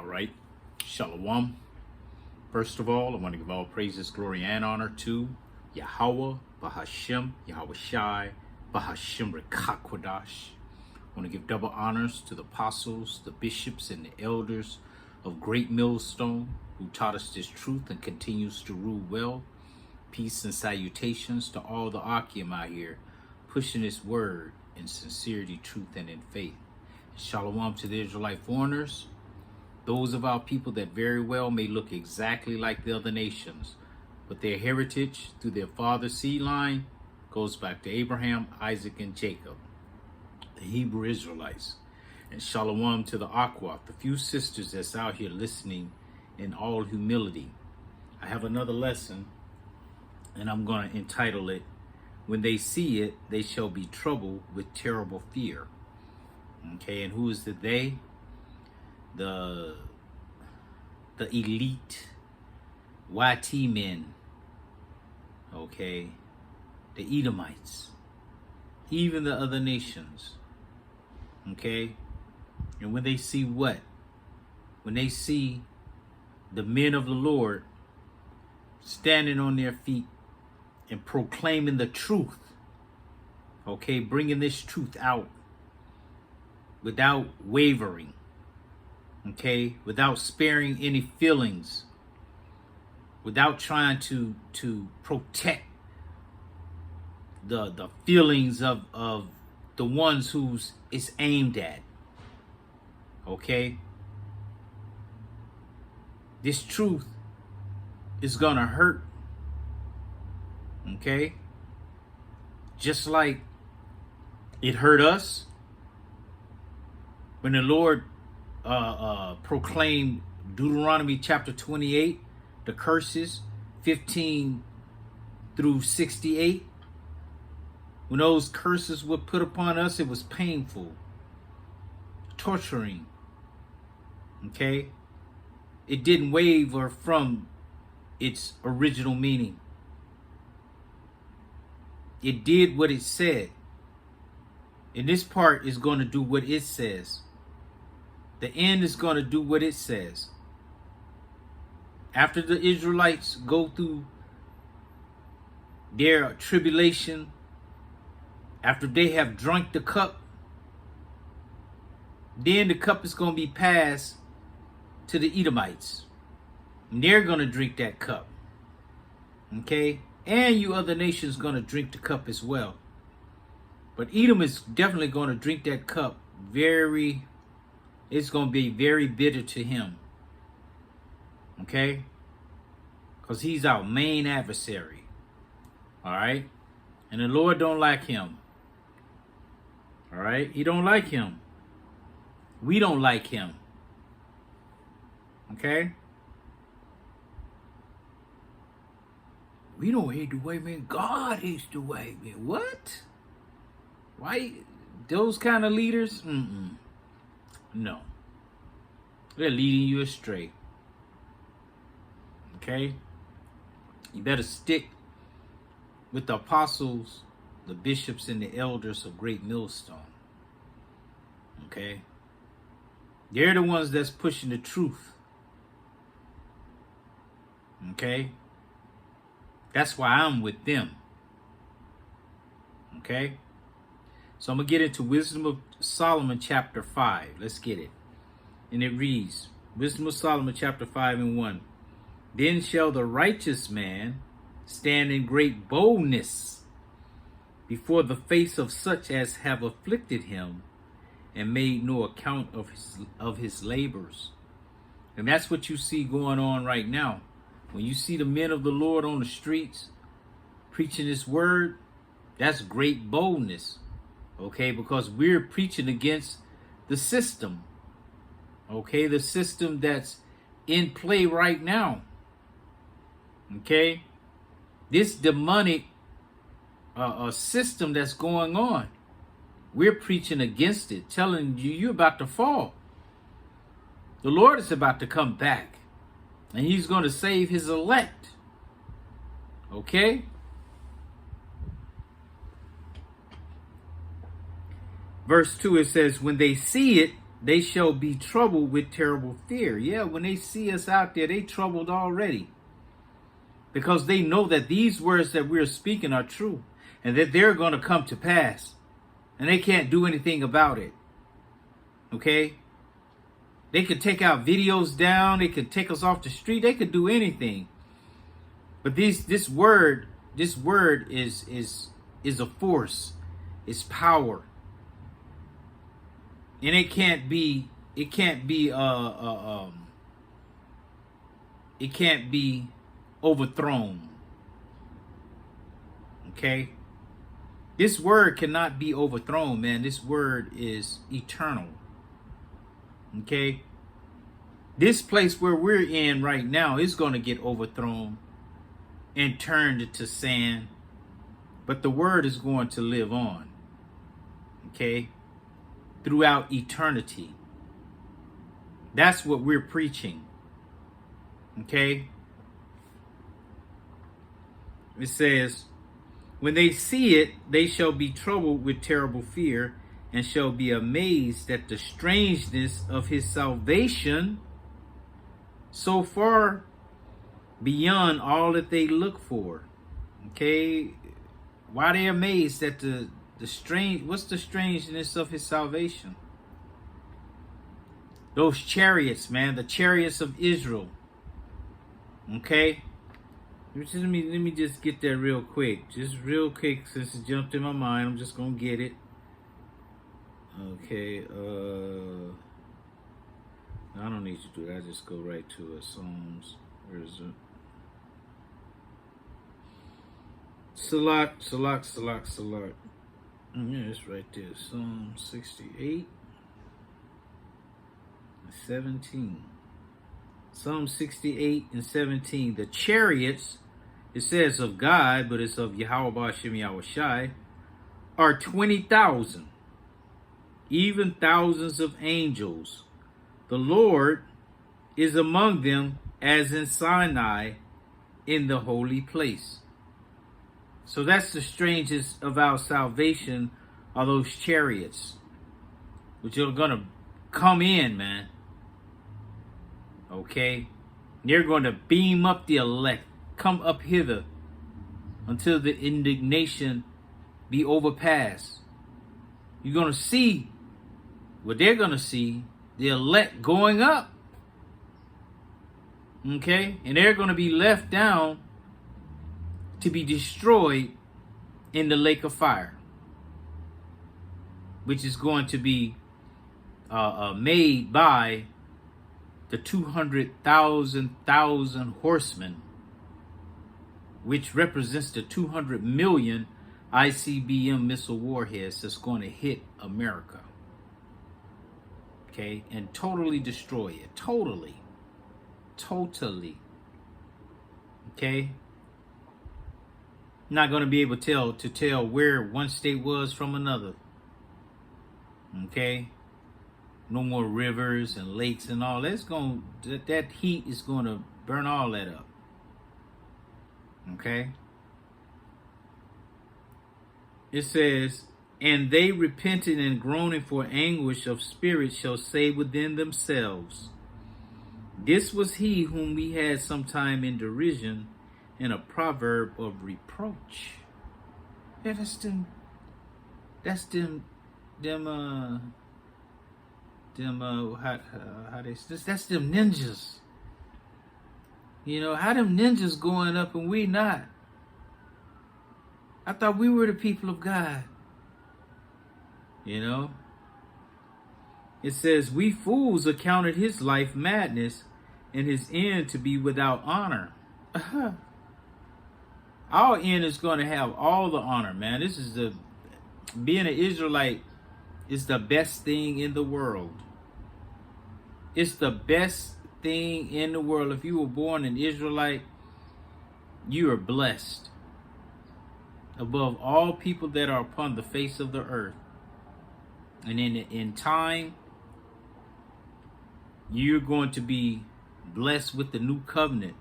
All right. Shalom. First of all, I want to give all praises, glory, and honor to Yahweh, Bahashem, Yahweh Shai, Bahashem Rekakwadash. I want to give double honors to the apostles, the bishops, and the elders of Great Millstone who taught us this truth and continues to rule well. Peace and salutations to all the Akim out here pushing this word in sincerity, truth, and in faith. Shalom to the Israelite foreigners, those of our people that very well may look exactly like the other nations, but their heritage through their father's seed line goes back to Abraham, Isaac, and Jacob, the Hebrew Israelites. And shalom to the Aqua, the few sisters that's out here listening in all humility. I have another lesson, and I'm going to entitle it, When They See It, They Shall Be Troubled with Terrible Fear. Okay, and who is the they? The elite YT men, okay, the Edomites, even the other nations, okay. And when they see what? When they see the men of the Lord standing on their feet and proclaiming the truth, okay, bringing this truth out without wavering, okay, without sparing any feelings, without trying to protect the feelings of the ones whose it's aimed at, okay. This truth is gonna hurt, okay, just like it hurt us when the Lord proclaimed Deuteronomy chapter 28, the curses 15 through 68. When those curses were put upon us, it was painful, torturing, okay. It didn't waver from its original meaning. It did what it said. And this part is going to do what it says. The end is going to do what it says. After the Israelites go through their tribulation, after they have drunk the cup, then the cup is going to be passed to the Edomites. And they're going to drink that cup. Okay? And you other nations going to drink the cup as well. But Edom is definitely going to drink that cup it's going to be very bitter to him. Okay? Because he's our main adversary. All right? And the Lord don't like him. All right? He don't like him. We don't like him. Okay? We don't hate the white man. God hates the white man. What? Why? Those kind of leaders? No. They're leading you astray. Okay? You better stick with the apostles, the bishops, and the elders of Great Millstone. Okay? They're the ones that's pushing the truth. Okay? That's why I'm with them. Okay? So I'm going to get into Wisdom of Solomon chapter 5. Let's get it. And it reads, Wisdom of Solomon chapter 5 and 1. Then shall the righteous man stand in great boldness before the face of such as have afflicted him and made no account of his labors. And that's what you see going on right now. When you see the men of the Lord on the streets preaching this word, that's great boldness. Okay, because we're preaching against the system. Okay, the system that's in play right now. Okay, this demonic system that's going on, we're preaching against it, telling you you're about to fall. The Lord is about to come back, and he's going to save his elect. Okay? Verse 2, it says, when they see it, they shall be troubled with terrible fear. Yeah, when they see us out there, they troubled already. Because they know that these words that we're speaking are true and that they're going to come to pass. And they can't do anything about it. Okay? They could take our videos down. They could take us off the street. They could do anything. But this word is a force. It's power. And it can't be overthrown. Okay? This word cannot be overthrown, man. This word is eternal. Okay? This place where we're in right now is going to get overthrown and turned into sand. But the word is going to live on. Okay? Throughout eternity. That's what we're preaching. Okay? It says, when they see it, they shall be troubled with terrible fear, and shall be amazed at the strangeness of his salvation, so far beyond all that they look for. Okay? Why are they amazed at the strange? What's the strangeness of his salvation? Those chariots, man, the chariots of Israel. Okay? Let me just get that real quick. Just real quick, since it jumped in my mind. I'm just going to get it. Okay. I don't need to do that. I just go right to it. Psalms. Where is it? Salat. Yeah, it's right there. Psalm 68. 17. Psalm 68 and 17. The chariots, it says of God, but it's of Yahweh Ba'ashem Yahushai, are 20,000, even thousands of angels. The Lord is among them as in Sinai in the holy place. So that's the strangest of our salvation, are those chariots, which are going to come in, man. Okay? They're going to beam up the elect, come up hither until the indignation be overpassed. You're going to see what they're going to see, the elect going up. Okay? And they're going to be left down to be destroyed in the lake of fire, which is going to be made by the 200,000 horsemen, which represents the 200 million ICBM missile warheads that's going to hit America. Okay? And totally destroy it. Totally. Okay? Not going to be able to tell where one state was from another. Okay? No more rivers and lakes and all. That heat is going to burn all that up. Okay? It says, and they repenting and groaning for anguish of spirit shall say within themselves, this was he whom we had sometime in derision, and a proverb of reproach. Yeah, that's them that's them ninjas. You know, how them ninjas going up and we not? I thought we were the people of God. You know? It says, we fools accounted his life madness and his end to be without honor. Our end is going to have all the honor, man. This is being an Israelite is the best thing in the world. It's the best thing in the world. If you were born an Israelite, you are blessed above all people that are upon the face of the earth. And in time, you're going to be blessed with the new covenant,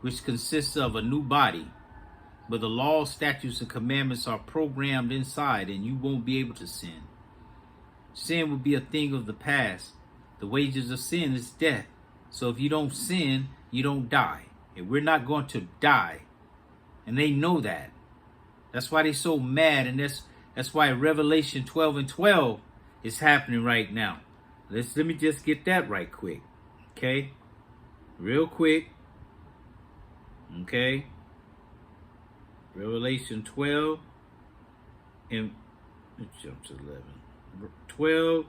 which consists of a new body, but the laws, statutes, and commandments are programmed inside, and you won't be able to sin. Sin will be a thing of the past. The wages of sin is death. So if you don't sin, you don't die. And we're not going to die. And they know that. That's why they're so mad. And that's why Revelation 12 and 12 is happening right now. Let me just get that right quick. Okay? Real quick. Okay? Revelation 12 and let's jump to 11. 12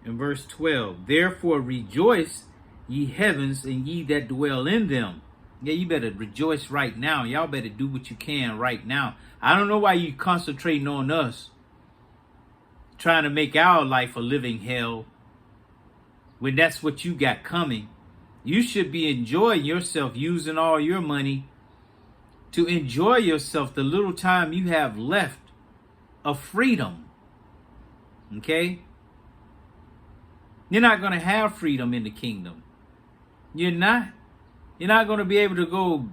and verse 12. Therefore rejoice, ye heavens, and ye that dwell in them. Yeah, you better rejoice right now. Y'all better do what you can right now. I don't know why you concentrating on us, trying to make our life a living hell, when that's what you got coming. You should be enjoying yourself, using all your money to enjoy yourself the little time you have left of freedom. Okay? You're not going to have freedom in the kingdom. You're not. You're not going to be able to go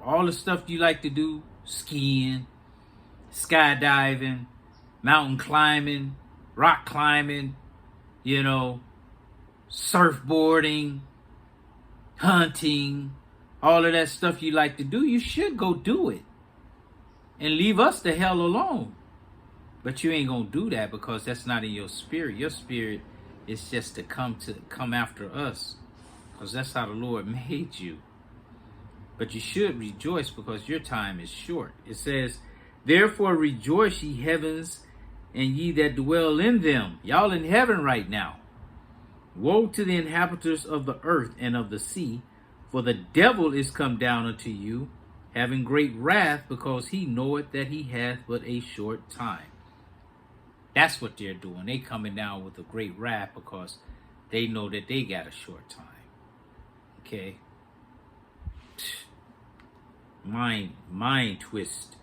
all the stuff you like to do: skiing, skydiving, mountain climbing, rock climbing, surfboarding, hunting, all of that stuff you like to do. You should go do it and leave us the hell alone. But you ain't going to do that because that's not in your spirit. Your spirit is just to come after us, because that's how the Lord made you. But you should rejoice because your time is short. It says, therefore rejoice, ye heavens, and ye that dwell in them. Y'all in heaven right now. Woe to the inhabitants of the earth and of the sea, for the devil is come down unto you, having great wrath, because he knoweth that he hath but a short time. That's what they're doing. They coming down with a great wrath because they know that they got a short time. Okay? Mind twist.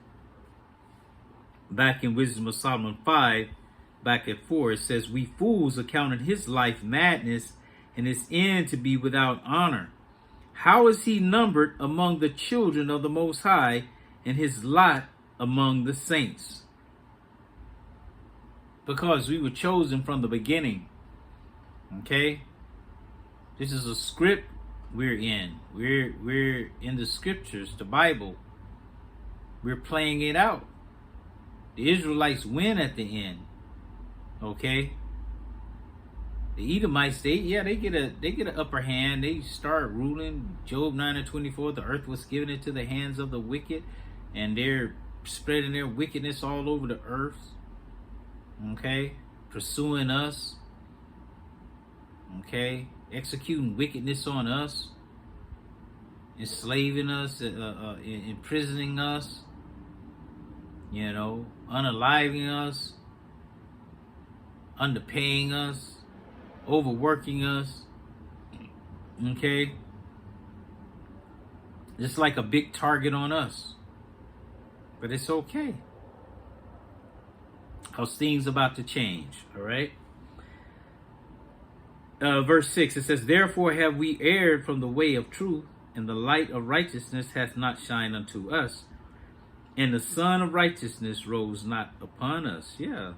Back in Wisdom of Solomon 5, back at 4, it says, we fools accounted his life madness and his end to be without honor. How is he numbered among the children of the Most High, and his lot among the saints? Because we were chosen from the beginning. Okay? This is a script we're in. We're in the scriptures, the Bible. We're playing it out. The Israelites win at the end. Okay? The Edomites, they get an upper hand. They start ruling. Job 9 and 24, the earth was given into the hands of the wicked, and they're spreading their wickedness all over the earth. Okay? Pursuing us. Okay? Executing wickedness on us. Enslaving us, imprisoning us. Unaliving us. Underpaying us. Overworking us. Okay? Just like a big target on us. But it's okay. Because things about to change. Alright? Verse 6, it says, therefore have we erred from the way of truth, and the light of righteousness hath not shined unto us, and the sun of righteousness rose not upon us. Yeah.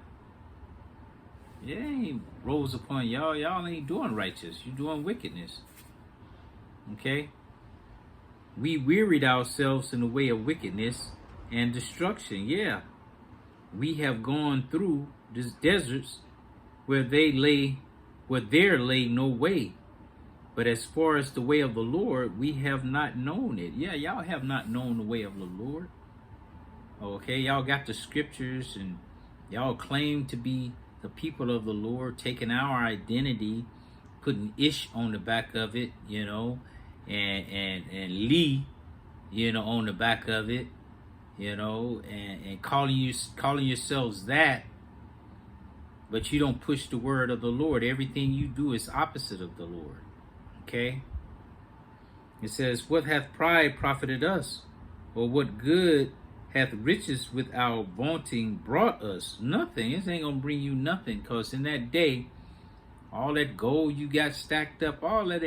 It ain't rose upon y'all. Y'all ain't doing righteous. You doing wickedness. Okay? We wearied ourselves in the way of wickedness and destruction. Yeah. We have gone through these deserts where there lay no way. But as far as the way of the Lord, we have not known it. Yeah, y'all have not known the way of the Lord. Okay, y'all got the scriptures and y'all claim to be the people of the Lord, taking our identity, putting Ish on the back of it, and Lee, on the back of it, and calling yourselves that, but you don't push the word of the Lord. Everything you do is opposite of the Lord. Okay? It says, what hath pride profited us? Or what good hath riches with our vaunting brought us? Nothing. This ain't gonna bring you nothing, because in that day, all that gold you got stacked up, all that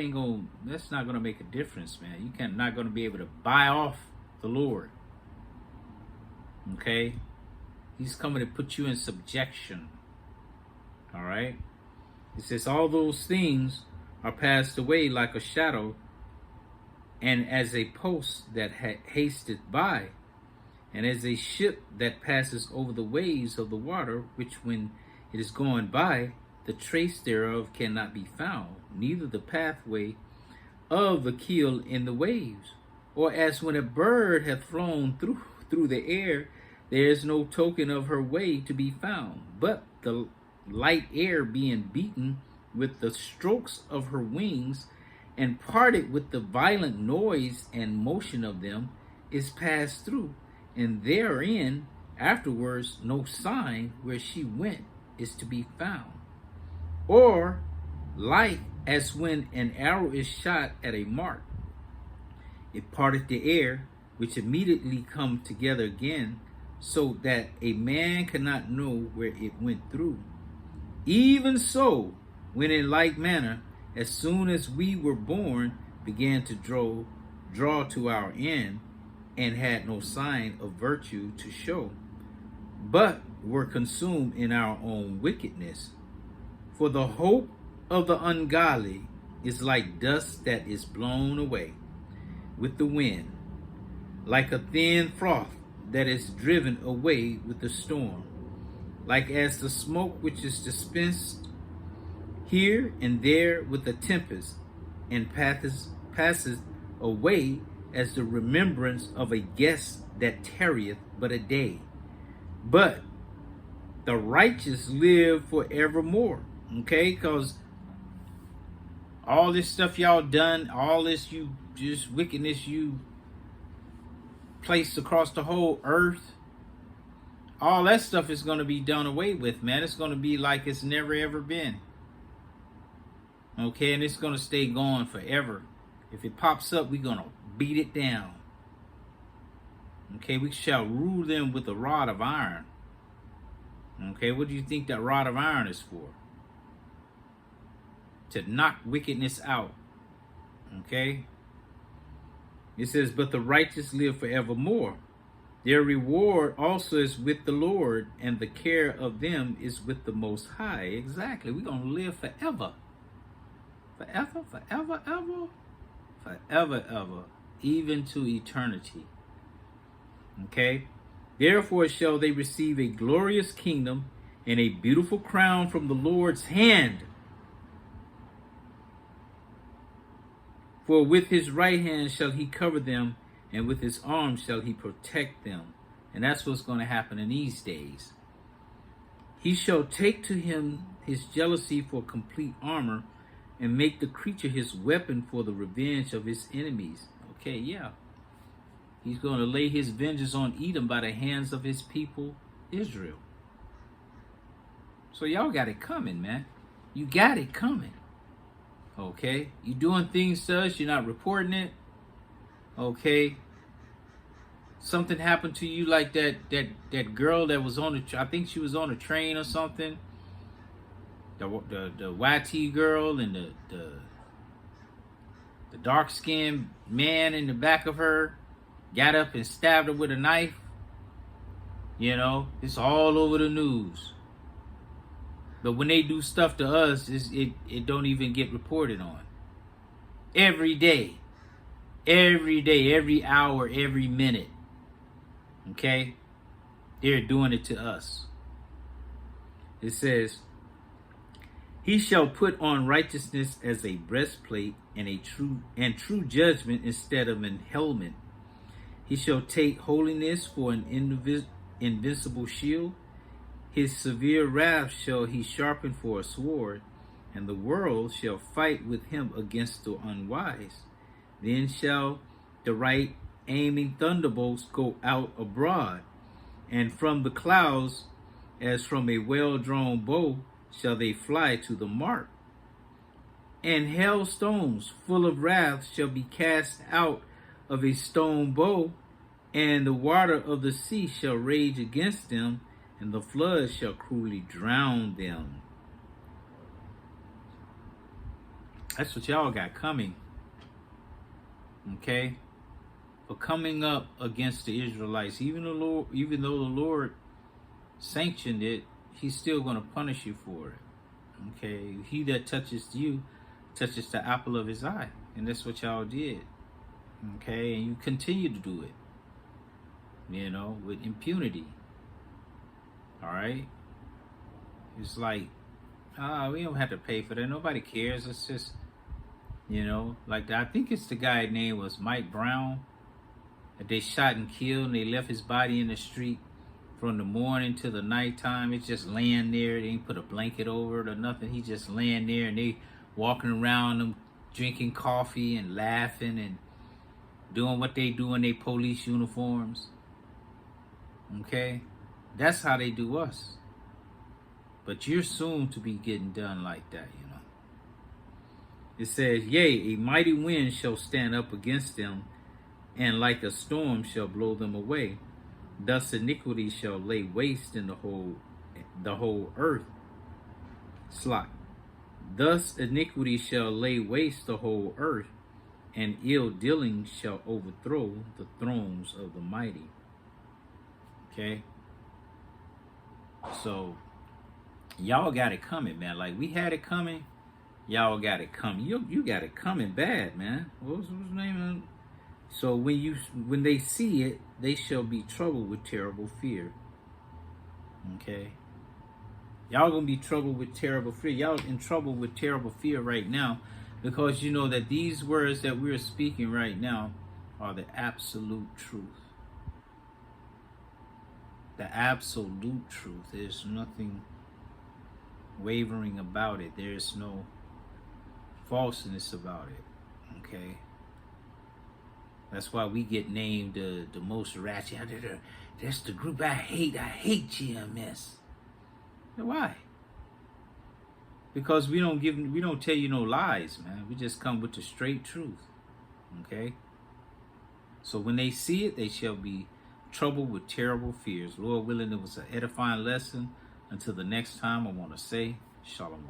that's not gonna make a difference, man. Not gonna be able to buy off the Lord. Okay? He's coming to put you in subjection. All right. It says, all those things are passed away like a shadow, and as a post that hasteth by, and as a ship that passes over the waves of the water, which when it is going by, the trace thereof cannot be found, neither the pathway of the keel in the waves. Or as when a bird hath flown through the air, there is no token of her way to be found, but the light air being beaten with the strokes of her wings, and parted with the violent noise and motion of them, is passed through, and therein afterwards no sign where she went is to be found. Or like as when an arrow is shot at a mark, it parted the air, which immediately come together again, so that a man cannot know where it went through. Even so, when in like manner, as soon as we were born, began to draw to our end, and had no sign of virtue to show, but were consumed in our own wickedness. For the hope of the ungodly is like dust that is blown away with the wind, like a thin froth that is driven away with the storm, like as the smoke which is dispensed here and there with a tempest, and passes away as the remembrance of a guest that tarrieth but a day. But the righteous live forevermore. Okay, because all this stuff y'all done, all this you just wickedness you placed across the whole earth, all that stuff is going to be done away with, man. It's going to be like it's never ever been. Okay, and it's going to stay going forever. If it pops up, we're going to beat it down. Okay, we shall rule them with a rod of iron. Okay, what do you think that rod of iron is for? To knock wickedness out. Okay? It says, but the righteous live forevermore. Their reward also is with the Lord, and the care of them is with the Most High. Exactly. We're going to live forever. Forever, forever, ever. Forever, ever. Even to eternity. Okay? Therefore shall they receive a glorious kingdom and a beautiful crown from the Lord's hand. For with his right hand shall he cover them, and with his arm shall he protect them. And that's what's going to happen in these days. He shall take to him his jealousy for complete armor, and make the creature his weapon for the revenge of his enemies. Okay, yeah. He's going to lay his vengeance on Edom by the hands of his people, Israel. So y'all got it coming, man. You got it coming. Okay? You doing things to us, you're not reporting it. Okay? Something happened to you like that girl that was on the, I think she was on a train or something. The YT girl and the dark-skinned man in the back of her got up and stabbed her with a knife. You know, it's all over the news. But when they do stuff to us, it don't even get reported on. Every day, every hour, every minute. Okay? They're doing it to us. It says, he shall put on righteousness as a breastplate, and true judgment instead of an helmet. He shall take holiness for an invincible shield. His severe wrath shall he sharpen for a sword, and the world shall fight with him against the unwise. Then shall the right aiming thunderbolts go out abroad, and from the clouds, as from a well-drawn bow, shall they fly to the mark. And hailstones full of wrath shall be cast out of a stone bow, and the water of the sea shall rage against them, and the flood shall cruelly drown them. That's what y'all got coming. Okay? For coming up against the Israelites, even though the Lord sanctioned it, he's still going to punish you for it. Okay, he that touches you touches the apple of his eye, and that's what y'all did. Okay, and you continue to do it, with impunity. All right, it's like, we don't have to pay for that. Nobody cares. It's just, like I think it's the guy name was Mike Brown that they shot and killed, and they left his body in the street from the morning to the nighttime. It's just laying there. They didn't put a blanket over it or nothing. He just laying there, and they walking around them, drinking coffee and laughing and doing what they do in their police uniforms. Okay, that's how they do us. But you're soon to be getting done like that, It says, yea, a mighty wind shall stand up against them, and like a storm shall blow them away. Thus iniquity shall lay waste in the whole earth. Slot. Thus iniquity shall lay waste the whole earth, and ill dealing shall overthrow the thrones of the mighty. Okay? So y'all got it coming, man. Like we had it coming, y'all got it coming. You got it coming bad, man. What's his name? So when they see it, they shall be troubled with terrible fear. Okay? Y'all gonna be troubled with terrible fear. Y'all in trouble with terrible fear right now, because you know that these words that we're speaking right now are the absolute truth. The absolute truth. There's nothing wavering about it. There's no falseness about it. Okay? That's why we get named the most ratchet. That's the group I hate. I hate GMS. Why? Because we don't tell you no lies, man. We just come with the straight truth. Okay? So when they see it, they shall be troubled with terrible fears. Lord willing, it was an edifying lesson. Until the next time, I want to say, Shalom.